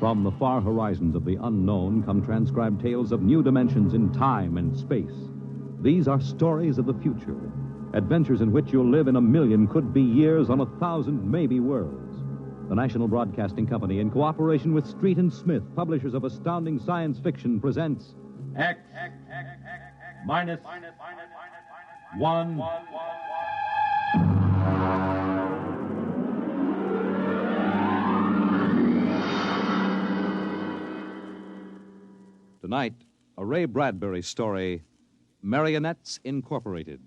From the far horizons of the unknown come transcribed tales of new dimensions in time and space. These are stories of the future, adventures in which you'll live in 1,000,000 could-be years on 1,000 maybe worlds. The National Broadcasting Company, in cooperation with Street and Smith, publishers of astounding science fiction, presents X minus 1. Tonight, a Ray Bradbury story, Marionettes, Incorporated.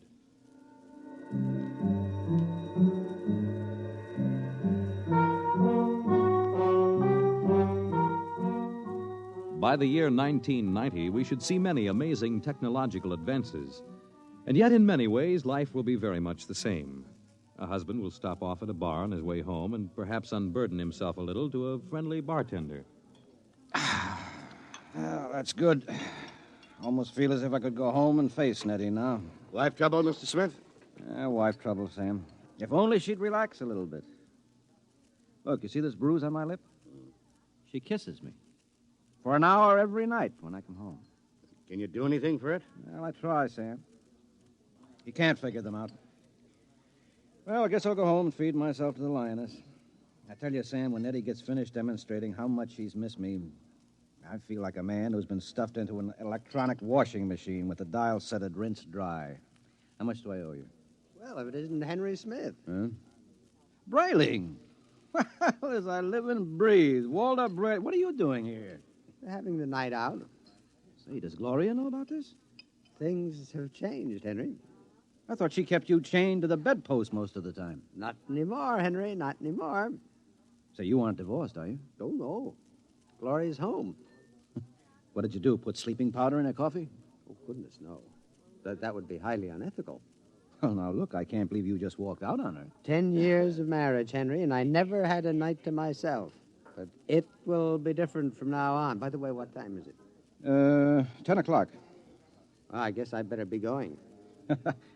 By the year 1990, we should see many amazing technological advances. And yet, in many ways, life will be very much the same. A husband will stop off at a bar on his way home and perhaps unburden himself a little to a friendly bartender. Well, that's good. Almost feel as if I could go home and face Nettie now. Wife trouble, Mr. Smith? Wife trouble, Sam. If only she'd relax a little bit. Look, you see this bruise on my lip? She kisses me. For an hour every night when I come home. Can you do anything for it? Well, I try, Sam. You can't figure them out. Well, I guess I'll go home and feed myself to the lioness. I tell you, Sam, when Nettie gets finished demonstrating how much she's missed me, I feel like a man who's been stuffed into an electronic washing machine with the dial set at rinse dry. How much do I owe you? Well, if it isn't Henry Smith. Huh? Brayling! Well, as I live and breathe. Walter Brayling. What are you doing here? We're having the night out. Say, does Gloria know about this? Things have changed, Henry. I thought she kept you chained to the bedpost most of the time. Not anymore, Henry, not anymore. Say, you aren't divorced, are you? Oh, no. Gloria's home. What did you do, put sleeping powder in her coffee? Oh, goodness, no. That would be highly unethical. Oh, now, look, I can't believe you just walked out on her. 10 years of marriage, Henry, and I never had a night to myself. But it will be different from now on. By the way, what time is it? 10 o'clock. Well, I guess I'd better be going.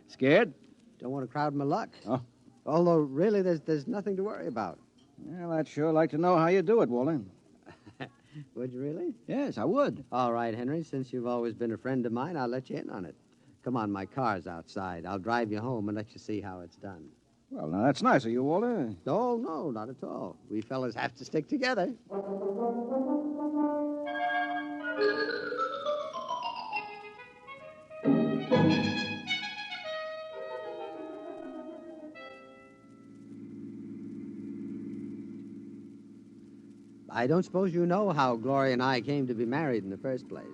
Scared? Don't want to crowd my luck. Oh. Although, really, there's nothing to worry about. Well, I'd sure like to know how you do it, Walter. Would you really? Yes, I would. All right, Henry. Since you've always been a friend of mine, I'll let you in on it. Come on, my car's outside. I'll drive you home and let you see how it's done. Well, now, that's nice of you, Walter. Oh, no, not at all. We fellas have to stick together. I don't suppose you know how Gloria and I came to be married in the first place.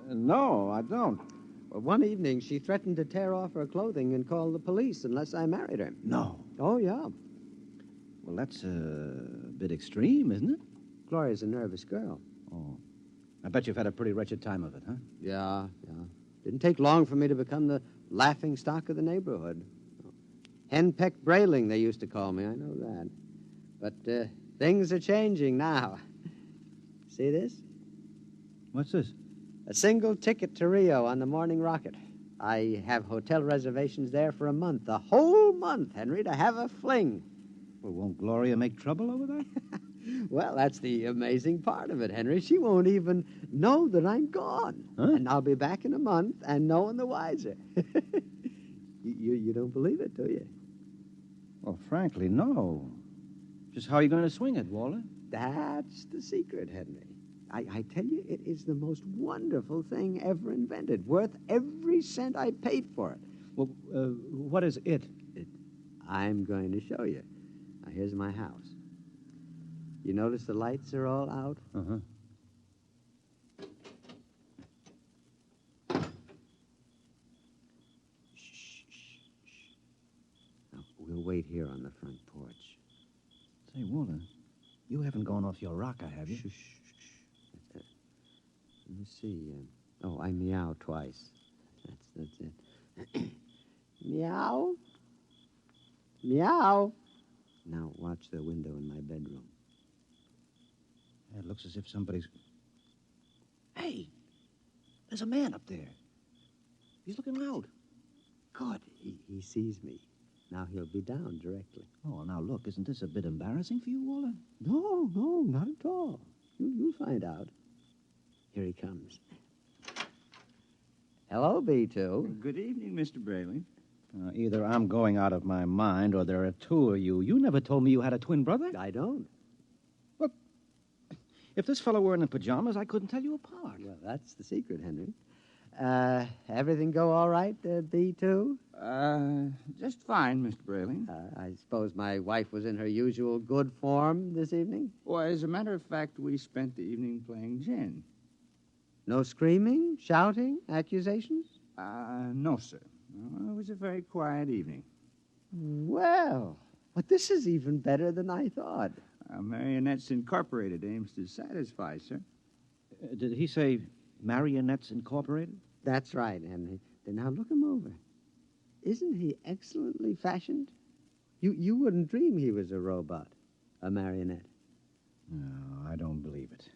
No, I don't. Well, one evening, she threatened to tear off her clothing and call the police unless I married her. No. Oh, yeah. Well, that's a bit extreme, isn't it? Gloria's a nervous girl. Oh. I bet you've had a pretty wretched time of it, huh? Yeah. Didn't take long for me to become the laughing stock of the neighborhood. Henpecked Brayling, they used to call me. I know that. But things are changing now. See this? What's this? A single ticket to Rio on the morning rocket. I have hotel reservations there for a month. A whole month, Henry, to have a fling. Well, won't Gloria make trouble over that? Well, that's the amazing part of it, Henry. She won't even know that I'm gone. Huh? And I'll be back in a month and no one the wiser. You don't believe it, do you? Well, frankly, no. Just how are you going to swing it, Walter? That's the secret, Henry. I tell you, it is the most wonderful thing ever invented, worth every cent I paid for it. Well, what is it? I'm going to show you. Now, here's my house. You notice the lights are all out? Uh-huh. Shh. Now, we'll wait here on the front porch. Say, Walter, you haven't gone off your rocker, have you? Shh. Let me see. I meow twice. That's it. Meow. Meow. Now watch the window in my bedroom. It looks as if somebody's... Hey, there's a man up there. He's looking out. Good. He sees me. Now he'll be down directly. Oh, now look, isn't this a bit embarrassing for you, Walter? No, not at all. You find out. Here he comes. Hello, B2. Good evening, Mr. Brayling. Either I'm going out of my mind or there are two of you. You never told me you had a twin brother. I don't. Look, if this fellow were in pajamas, I couldn't tell you apart. Well, that's the secret, Henry. Everything go all right, B2? Just fine, Mr. Brayling. I suppose my wife was in her usual good form this evening? Well, as a matter of fact, we spent the evening playing gin. No screaming, shouting, accusations? No, sir. No, it was a very quiet evening. Well, but this is even better than I thought. Marionettes Incorporated aims to satisfy, sir. Did he say Marionettes Incorporated? That's right, Henry. Then now look him over. Isn't he excellently fashioned? You wouldn't dream he was a robot, a marionette. No, I don't believe it.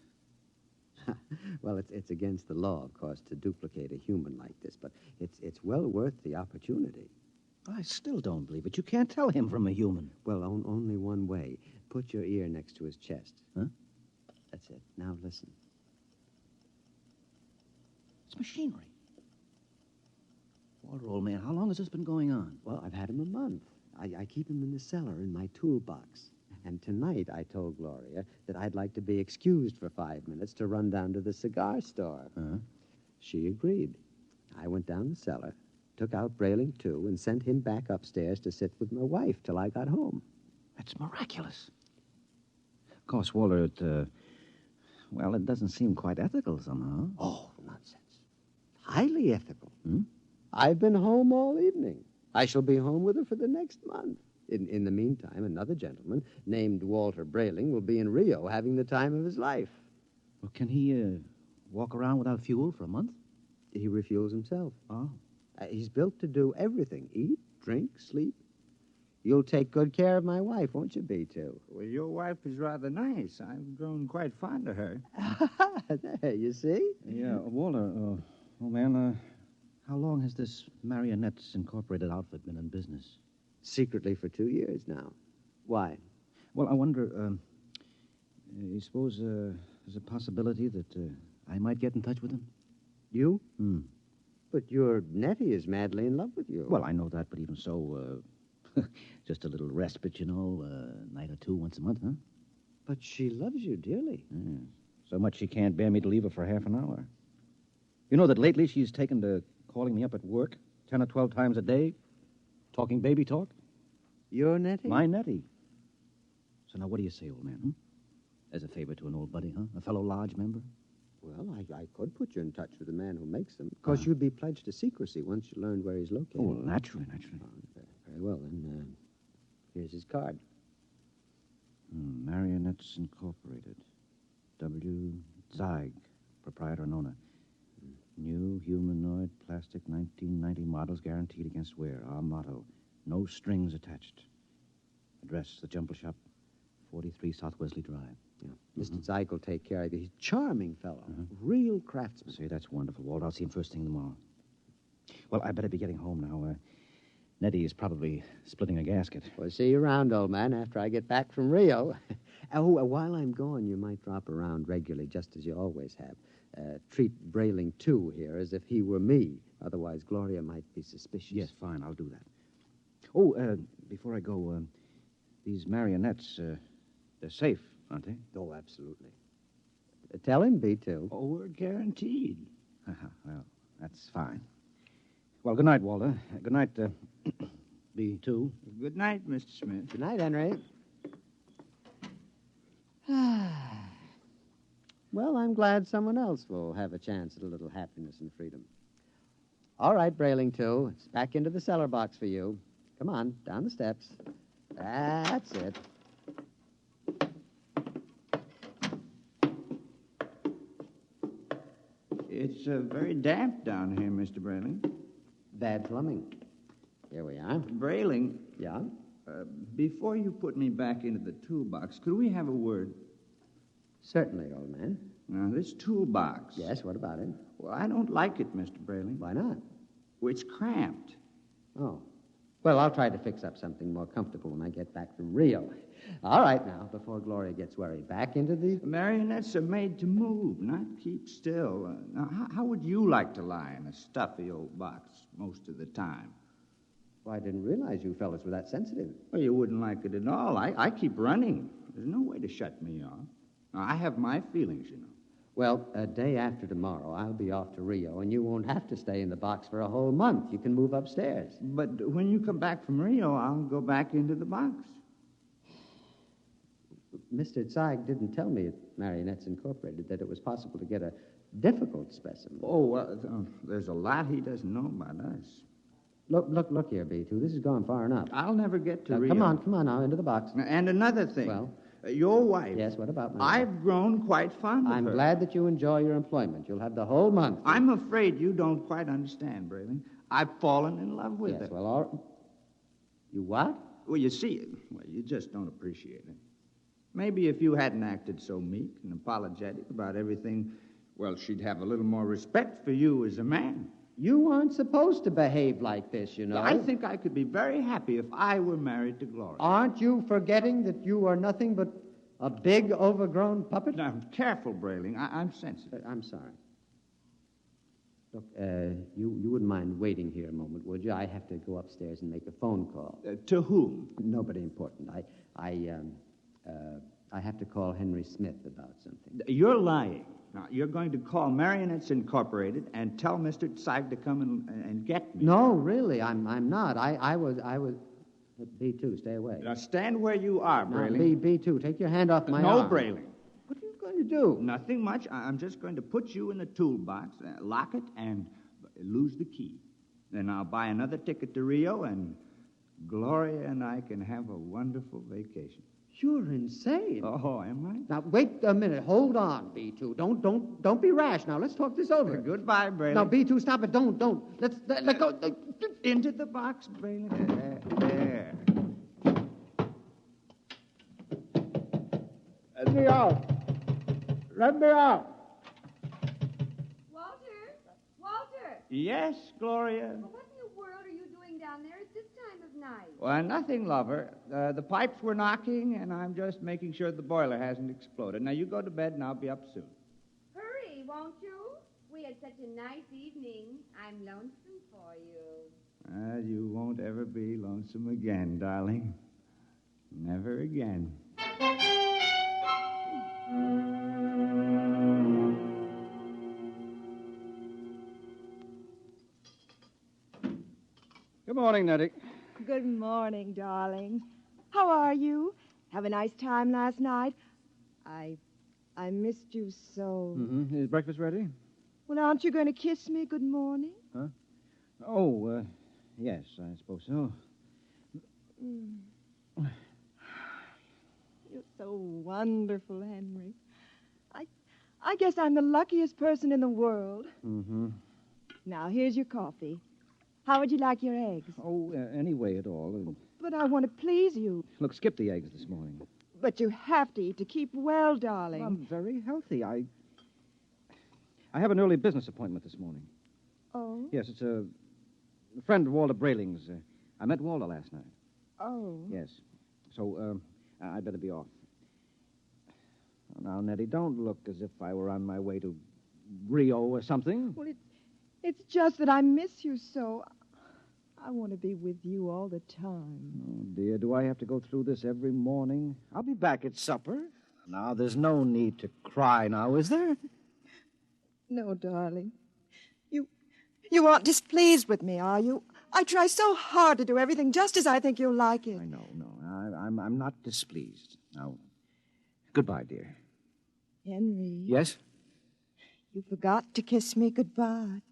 Well, it's against the law, of course, to duplicate a human like this, but it's well worth the opportunity. I still don't believe it. You can't tell him from a human. Well, only one way. Put your ear next to his chest. Huh? That's it. Now listen. It's machinery. Walter, old man, how long has this been going on? Well, I've had him a month. I keep him in the cellar in my toolbox. And tonight I told Gloria that I'd like to be excused for 5 minutes to run down to the cigar store. Huh? She agreed. I went down the cellar, took out Brayling, too, and sent him back upstairs to sit with my wife till I got home. That's miraculous. Of course, Walter, it doesn't seem quite ethical somehow. Oh, nonsense. Highly ethical. Hmm? I've been home all evening. I shall be home with her for the next month. In the meantime, another gentleman named Walter Brayling will be in Rio having the time of his life. Well, can he walk around without fuel for a month? He refuels himself. Oh. He's built to do everything. Eat, drink, sleep. You'll take good care of my wife, won't you, B2? Well, your wife is rather nice. I've grown quite fond of her. There, you see? Yeah, Walter, old man, how long has this Marionettes Incorporated outfit been in business? Secretly for 2 years now. Why? Well, I wonder, you suppose there's a possibility that I might get in touch with him? You? Hmm. But your Nettie is madly in love with you. Well, I know that, but even so, just a little respite, a night or two once a month, huh? But she loves you dearly. Yeah. So much she can't bear me to leave her for half an hour. You know that lately she's taken to calling me up at work 10 or 12 times a day, talking baby talk? Your Nettie? My Nettie. So now what do you say, old man, huh? As a favor to an old buddy, huh? A fellow lodge member? Well, I could put you in touch with the man who makes them. Of course, you'd be pledged to secrecy once you learned where he's located. Oh, well, naturally. Very well, then. Here's his card. Marionettes Incorporated. W. Zeig, proprietor and owner. New humanoid plastic 1990 models guaranteed against wear. Our motto, no strings attached. Address, the Jumble Shop, 43 South Wesley Drive. Yeah. Mr. Zeig will take care of you. He's a charming fellow. Real craftsman. Say, that's wonderful, Walt. I'll see him first thing tomorrow. Well, I better be getting home now. Nettie is probably splitting a gasket. We'll see you around, old man, after I get back from Rio. While I'm gone, you might drop around regularly, just as you always have. Treat Brayling, too, here, as if he were me. Otherwise, Gloria might be suspicious. Yes, fine, I'll do that. Oh, before I go, these marionettes, they're safe, aren't they? Oh, absolutely. Tell him, B2. Oh, we're guaranteed. Well, that's fine. Well, good night, Walter. Good night, B2. Good night, Mr. Smith. Good night, Henry. Well, I'm glad someone else will have a chance at a little happiness and freedom. All right, Brayling, too. It's back into the cellar box for you. Come on, down the steps. That's it. It's very damp down here, Mr. Brayling. Bad plumbing. Here we are. Brayling, Yeah? before you put me back into the toolbox, could we have a word? Certainly, old man. Now, this toolbox. Yes, what about it? Well, I don't like it, Mr. Brayling. Why not? Well, it's cramped. Oh. Well, I'll try to fix up something more comfortable when I get back from Rio. All right, now, before Gloria gets worried, back into the... Marionettes are made to move, not keep still. Now, how would you like to lie in a stuffy old box most of the time? Well, I didn't realize you fellas were that sensitive. Well, you wouldn't like it at all. I keep running. There's no way to shut me off. Now, I have my feelings, you know. Well, a day after tomorrow, I'll be off to Rio, and you won't have to stay in the box for a whole month. You can move upstairs. But when you come back from Rio, I'll go back into the box. Mr. Zeig didn't tell me at Marionettes Incorporated that it was possible to get a difficult specimen. There's a lot he doesn't know about us. Look here, B2. This has gone far enough. I'll never get to Now, Rio. come on now, into the box. And another thing. Well? Your wife. Yes, what about my wife? I've grown quite fond of her. I'm glad that you enjoy your employment. You'll have the whole month. I'm afraid you don't quite understand, Brayling. I've fallen in love with her. Yes, well, all... You what? Well, you see, you just don't appreciate it. Maybe if you hadn't acted so meek and apologetic about everything, well, she'd have a little more respect for you as a man. You aren't supposed to behave like this, you know. I think I could be very happy if I were married to Gloria. Aren't you forgetting that you are nothing but a big, overgrown puppet? Now, careful, Brayling. I'm sensitive. I'm sorry. Look, you wouldn't mind waiting here a moment, would you? I have to go upstairs and make a phone call. To whom? Nobody important. I have to call Henry Smith about something. You're lying. Now, you're going to call Marionettes Incorporated and tell Mr. Zeig to come and get me. No, really, I'm not. I was... B2, stay away. Now, stand where you are, Now, Brayling. B2, take your hand off my No, arm. Brayling. What are you going to do? Nothing much. I'm just going to put you in the toolbox, lock it, and lose the key. Then I'll buy another ticket to Rio, and Gloria and I can have a wonderful vacation. You're insane. Oh, am I? Now, wait a minute. Hold on, B2. Don't be rash. Now, let's talk this over. Goodbye, Brayling. Now, B2, stop it. Don't. Let go. Into the box, Brayling. There. Let me out. Let me out. Walter! Yes, Gloria? Well, what in the world are you doing down there at this time of night? Well, nothing, lover. The pipes were knocking, and I'm just making sure the boiler hasn't exploded. Now, you go to bed, and I'll be up soon. Hurry, won't you? We had such a nice evening. I'm lonesome for you. You won't ever be lonesome again, darling. Never again. Good morning, Nettie. Good morning, darling. How are you? Have a nice time last night? I missed you so. Mm-hmm. Is breakfast ready? Well, aren't you going to kiss me good morning? Huh? Oh, yes, I suppose so. You're so wonderful, Henry. I guess I'm the luckiest person in the world. Mm-hmm. Now, here's your coffee. How would you like your eggs? Oh, any way at all. But I want to please you. Look, skip the eggs this morning. But you have to eat to keep well, darling. I'm very healthy. I have an early business appointment this morning. Oh? Yes, it's a friend of Walter Brayling's. I met Walter last night. Oh. Yes. So, I'd better be off. Now, Nettie, don't look as if I were on my way to Rio or something. Well, it's just that I miss you so. I want to be with you all the time. Oh, dear, do I have to go through this every morning? I'll be back at supper. Now, there's no need to cry now, is there? No, darling. You aren't displeased with me, are you? I try so hard to do everything just as I think you'll like it. I know, no. I'm not displeased. Now, goodbye, dear. Henry. Yes? You forgot to kiss me goodbye.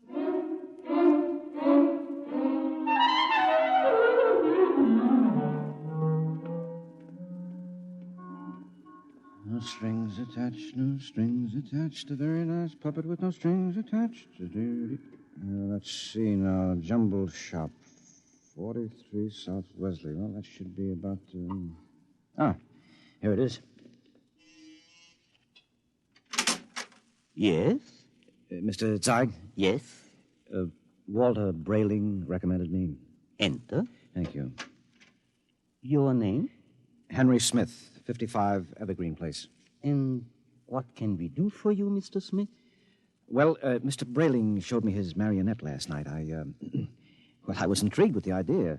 No strings attached. A very nice puppet with no strings attached. Let's see now. Jumble Shop, 43 South Wesley. Well, that should be about... here it is. Yes? Mr. Zeig? Yes? Walter Brayling recommended me. Enter. Thank you. Your name? Henry Smith, 55 Evergreen Place. And what can we do for you, Mr. Smith? Well, Mr. Brayling showed me his marionette last night. I was intrigued with the idea.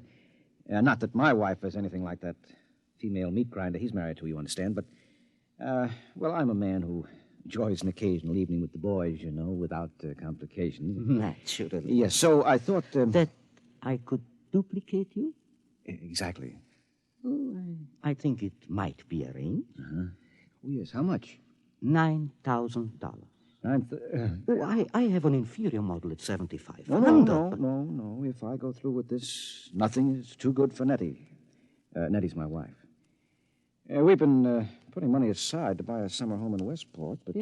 Not that my wife is anything like that female meat grinder he's married to, you understand, but, I'm a man who enjoys an occasional evening with the boys, without complications. Naturally. Yes, so I thought... That I could duplicate you? Exactly. Oh, I think it might be arranged. Uh-huh. Oh, yes, how much? $9,000. I have an inferior model at $7,500. No. If I go through with this, nothing is too good for Nettie. Nettie's my wife. We've been putting money aside to buy a summer home in Westport, but...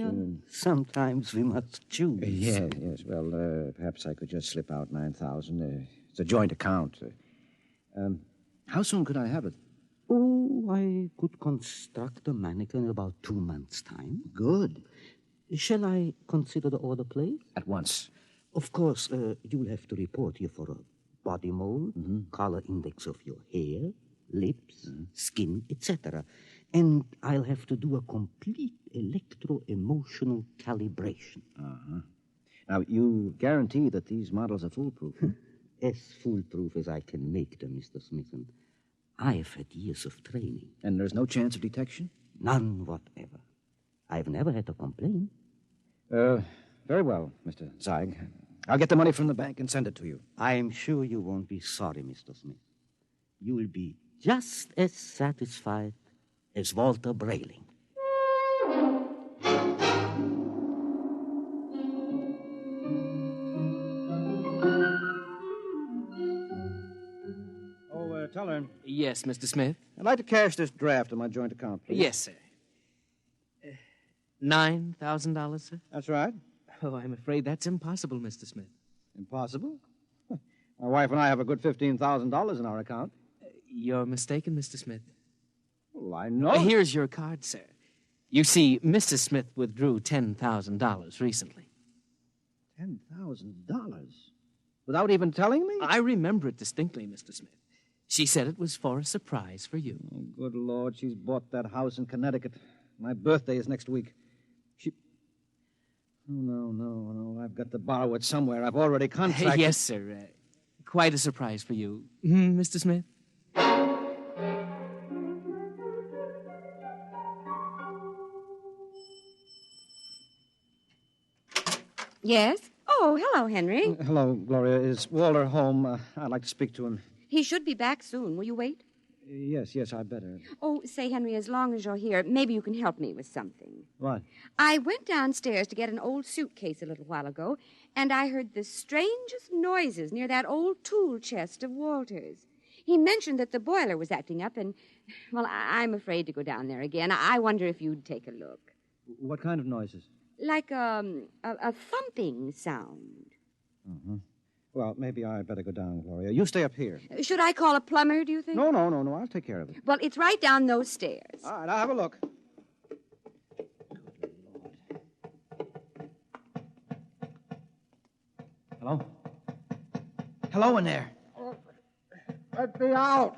Sometimes we must choose. Yes. Well, perhaps I could just slip out $9,000. It's a joint account. How soon could I have it? Oh, I could construct a mannequin in about 2 months' time. Good. Shall I consider the order placed? At once. Of course, you'll have to report here for a body mold, color index of your hair, lips, skin, etc. And I'll have to do a complete electro-emotional calibration. Uh-huh. Now, you guarantee that these models are foolproof? As foolproof as I can make them, Mr. Smith. And I've had years of training. And there's no chance of detection? None whatever. I've never had a complaint. Very well, Mr. Zeig. I'll get the money from the bank and send it to you. I'm sure you won't be sorry, Mr. Smith. You will be just as satisfied as Walter Brayling. Teller. Yes, Mr. Smith? I'd like to cash this draft in my joint account, please. Yes, sir. $9,000, sir? That's right. Oh, I'm afraid that's impossible, Mr. Smith. Impossible? My wife and I have a good $15,000 in our account. You're mistaken, Mr. Smith. Well, I know. Here's your card, sir. You see, Mrs. Smith withdrew $10,000 recently. $10,000? Without even telling me? I remember it distinctly, Mr. Smith. She said it was for a surprise for you. Oh, good Lord, she's bought that house in Connecticut. My birthday is next week. No, I've got to borrow it somewhere. I've already contracted... Yes, sir. Quite a surprise for you. Mr. Smith? Yes? Oh, hello, Henry. Hello, Gloria. Is Walter home? I'd like to speak to him. He should be back soon. Will you wait? Yes, I'd better. Oh, say, Henry, as long as you're here, maybe you can help me with something. What? I went downstairs to get an old suitcase a little while ago, and I heard the strangest noises near that old tool chest of Walter's. He mentioned that the boiler was acting up, and, well, I'm afraid to go down there again. I wonder if you'd take a look. What kind of noises? Like a thumping sound. Mm-hmm. Well, maybe I'd better go down, Gloria. You stay up here. Should I call a plumber, do you think? No. I'll take care of it. Well, it's right down those stairs. All right, I'll have a look. Hello? Hello in there. Let me out.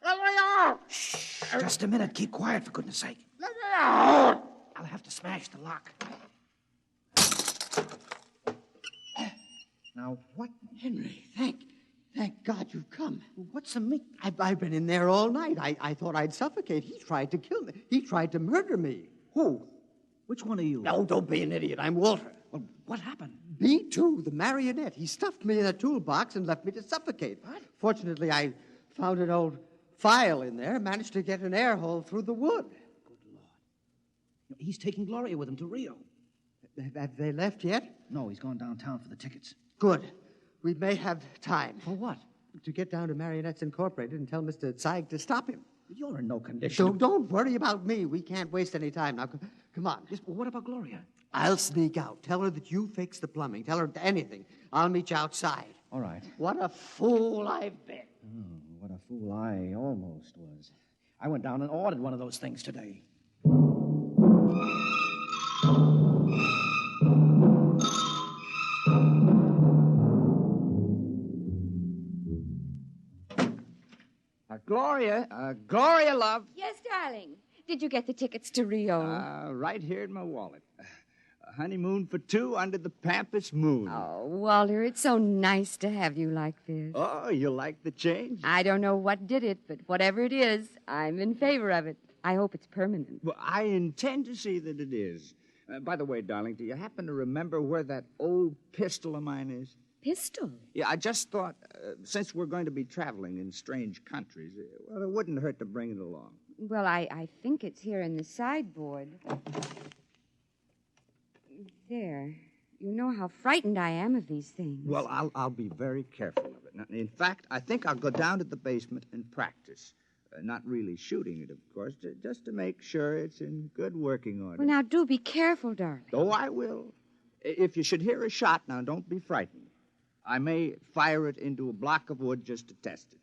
Let me out. Shh, just a minute. Keep quiet, for goodness sake. Let me out. I'll have to smash the lock. Now, what? Henry, thank God you've come. What's the meat? I've been in there all night. I thought I'd suffocate. He tried to kill me. He tried to murder me. Who? Which one of you? No, don't be an idiot. I'm Walter. Well, what happened? Me, too, the marionette. He stuffed me in a toolbox and left me to suffocate. What? Fortunately, I found an old file in there, managed to get an air hole through the wood. Good Lord. He's taking Gloria with him to Rio. Have they left yet? No, he's gone downtown for the tickets. Good. We may have time. For what? To get down to Marionettes Incorporated and tell Mr. Zeig to stop him. You're in no condition. Don't worry about me. We can't waste any time. Now, come on. Yes, but what about Gloria? I'll sneak out. Tell her that you fixed the plumbing. Tell her anything. I'll meet you outside. All right. What a fool I've been. Oh, what a fool I almost was. I went down and ordered one of those things today. Gloria, love. Yes, darling. Did you get the tickets to Rio? Right here in my wallet. A honeymoon for two under the Pampas moon. Oh, Walter, it's so nice to have you like this. Oh, you like the change? I don't know what did it, but whatever it is, I'm in favor of it. I hope it's permanent. Well, I intend to see that it is. By the way, darling, do you happen to remember where that old pistol of mine is? Pistol? Yeah, I just thought, since we're going to be traveling in strange countries, well, it wouldn't hurt to bring it along. Well, I think it's here in the sideboard. There. You know how frightened I am of these things. Well, I'll be very careful of it. Now, in fact, I think I'll go down to the basement and practice. Not really shooting it, of course, just to make sure it's in good working order. Well, now, do be careful, darling. Oh, I will. If you should hear a shot, now, don't be frightened. I may fire it into a block of wood just to test it.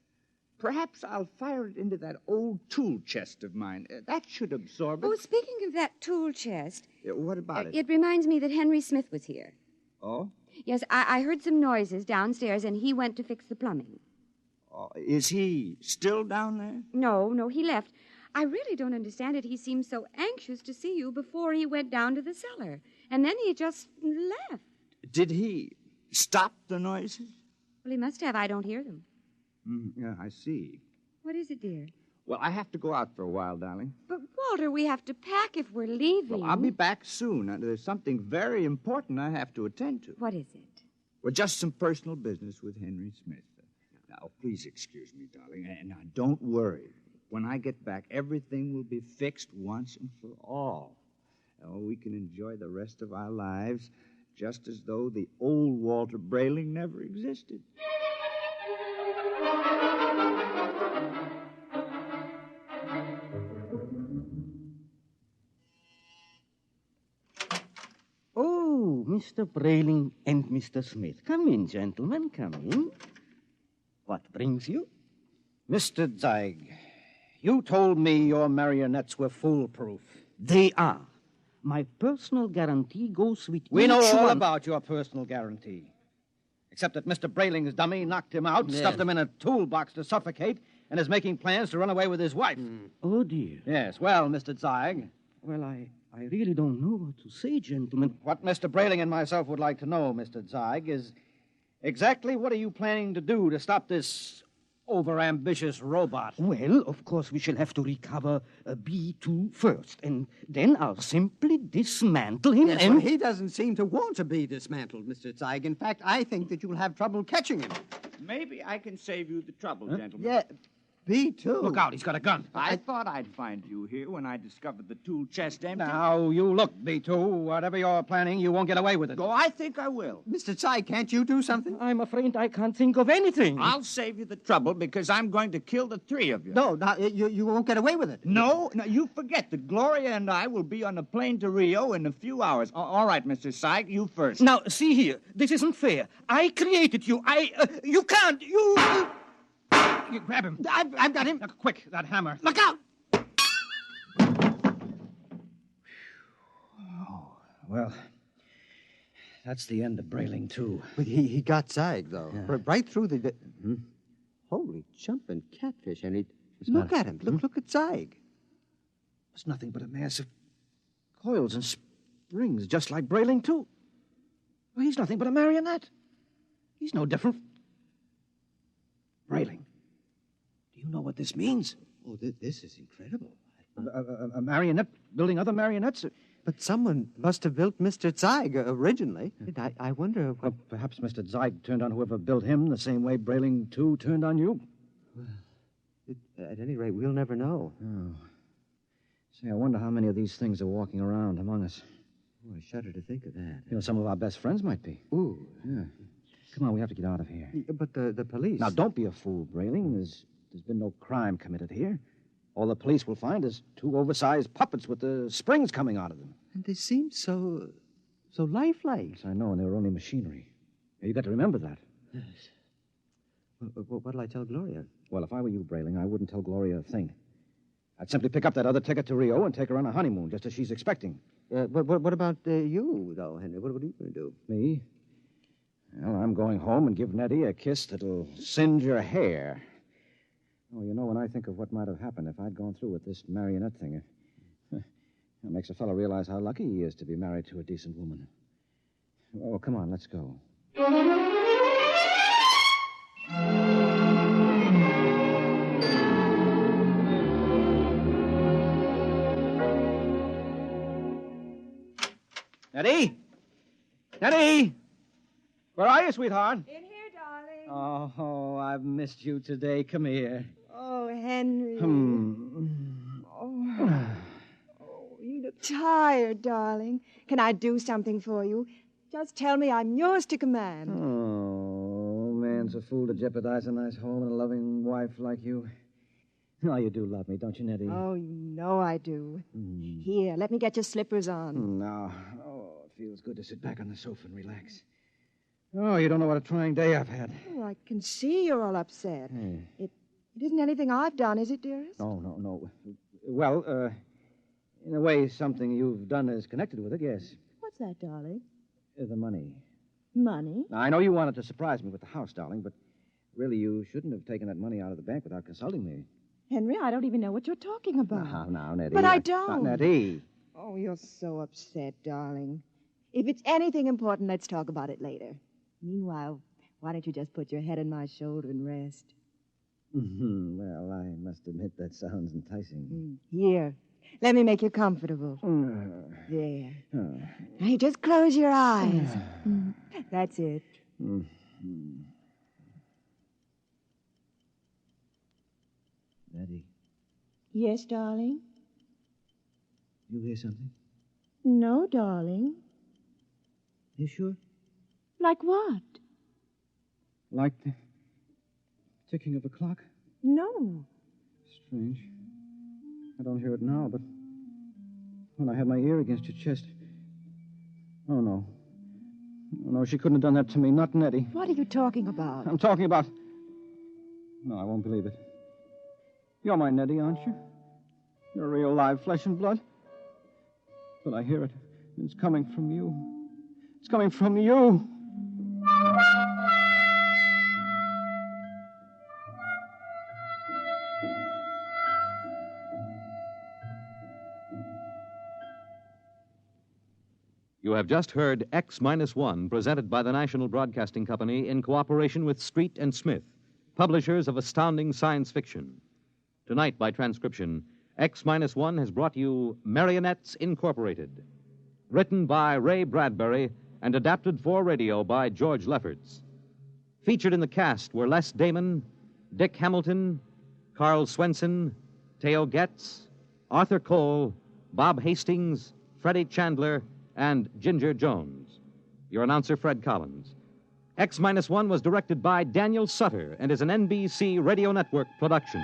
Perhaps I'll fire it into that old tool chest of mine. That should absorb it. Oh, speaking of that tool chest... What about it? It reminds me that Henry Smith was here. Oh? Yes, I heard some noises downstairs, and he went to fix the plumbing. Oh, is he still down there? No, he left. I really don't understand it. He seemed so anxious to see you before he went down to the cellar. And then he just left. Did he stop the noises? Well, he must have. I don't hear them. Yeah, I see. What is it, dear? Well, I have to go out for a while, darling. But, Walter, we have to pack if we're leaving. Well, I'll be back soon. There's something very important I have to attend to. What is it? Well, just some personal business with Henry Smith. Now, please excuse me, darling. And now, don't worry. When I get back, everything will be fixed once and for all. Oh, we can enjoy the rest of our lives just as though the old Walter Brayling never existed. Oh, Mr. Brayling and Mr. Smith. Come in, gentlemen, come in. What brings you? Mr. Zeig, you told me your marionettes were foolproof. They are. My personal guarantee goes with We each know all one. about your personal guarantee. Except that Mr. Brayling's dummy knocked him out, stuffed him in a toolbox to suffocate, and is making plans to run away with his wife. Oh, dear. Yes, well, Mr. Zeig. Well, I really don't know what to say, gentlemen. What Mr. Brayling and myself would like to know, Mr. Zeig, is exactly what are you planning to do to stop this overambitious robot? Well, of course, we shall have to recover B2 first, and then I'll simply dismantle him Yes, and... well, he doesn't seem to want to be dismantled, Mr. Zeig. In fact, I think that you'll have trouble catching him. Maybe I can save you the trouble, gentlemen. Yeah, B2. Look out, he's got a gun. I thought I'd find you here when I discovered the tool chest empty. Now, you look, B2. Whatever you're planning, you won't get away with it. Oh, I think I will. Mr. Zeig, can't you do something? I'm afraid I can't think of anything. I'll save you the trouble because I'm going to kill the three of you. No, you won't get away with it. No, you forget that Gloria and I will be on a plane to Rio in a few hours. All right, Mr. Syke, you first. Now, see here. This isn't fair. I created you. You can't. You grab him. I've got him. Look, quick, that hammer. Look out! Oh, well, that's the end of Brayling, too. But he got Zeig, though. Yeah. Right through the... Holy jumping catfish, Henry. Look at him. Look at Zeig. It's nothing but a mass of coils and springs, just like Brayling, too. Well, he's nothing but a marionette. He's no different. Brayling, do you know what this means? Oh, this is incredible. A marionette building other marionettes? But someone must have built Mr. Zeig originally. I wonder what... Well, perhaps Mr. Zeig turned on whoever built him the same way Brayling, too, turned on you. Well, at any rate, we'll never know. Oh. Say, I wonder how many of these things are walking around among us. Oh, I shudder to think of that. You know, some of our best friends might be. Ooh. Yeah. Come on, we have to get out of here. But the police... Now, don't be a fool, Brayling. There's been no crime committed here. All the police will find is two oversized puppets with the springs coming out of them. And they seem so lifelike. Yes, I know, and they were only machinery. You got to remember that. Yes. Well, what'll I tell Gloria? Well, if I were you, Brayling, I wouldn't tell Gloria a thing. I'd simply pick up that other ticket to Rio and take her on a honeymoon, just as she's expecting. But what about you, though, Henry? What are you going to do? Me? Well, I'm going home and give Nettie a kiss that'll singe her hair. Oh, you know, when I think of what might have happened if I'd gone through with this marionette thing, it makes a fellow realize how lucky he is to be married to a decent woman. Oh, come on, let's go. Nettie? Nettie! Where are you, sweetheart? In here, darling. Oh, I've missed you today. Come here. Oh, Henry. Oh. You look tired, darling. Can I do something for you? Just tell me I'm yours to command. Oh, man's a fool to jeopardize a nice home and a loving wife like you. Oh, you do love me, don't you, Nettie? Oh, you know I do. Here, let me get your slippers on. No. Oh, it feels good to sit back on the sofa and relax. Oh, you don't know what a trying day I've had. Oh, I can see you're all upset. It isn't anything I've done, is it, dearest? No. Well, in a way, something you've done is connected with it, yes. What's that, darling? The money. Money? Now, I know you wanted to surprise me with the house, darling, but really you shouldn't have taken that money out of the bank without consulting me. Henry, I don't even know what you're talking about. Now, Nettie. But I don't. Nettie. Oh, you're so upset, darling. If it's anything important, let's talk about it later. Meanwhile, why don't you just put your head on my shoulder and rest? Well, I must admit that sounds enticing. Here, let me make you comfortable. There. Now, you just close your eyes. That's it. Nettie, Yes, darling? you hear something? No, darling. You sure? Like what? Like the ticking of a clock? No. Strange. I don't hear it now, but when I had my ear against your chest. Oh, no. Oh, no, she couldn't have done that to me. Not Nettie. What are you talking about? I'm talking about... No, I won't believe it. You're my Nettie, aren't you? You're real live flesh and blood. But I hear it. It's coming from you. It's coming from you. You have just heard X-1, presented by the National Broadcasting Company in cooperation with Street and Smith, publishers of astounding science fiction. Tonight, by transcription, X-1 has brought you Marionettes, Incorporated, written by Ray Bradbury and adapted for radio by George Lefferts. Featured in the cast were Les Damon, Dick Hamilton, Carl Swenson, Theo Getz, Arthur Cole, Bob Hastings, Freddie Chandler, and Ginger Jones. Your announcer, Fred Collins. X-1 was directed by Daniel Sutter and is an NBC Radio Network production.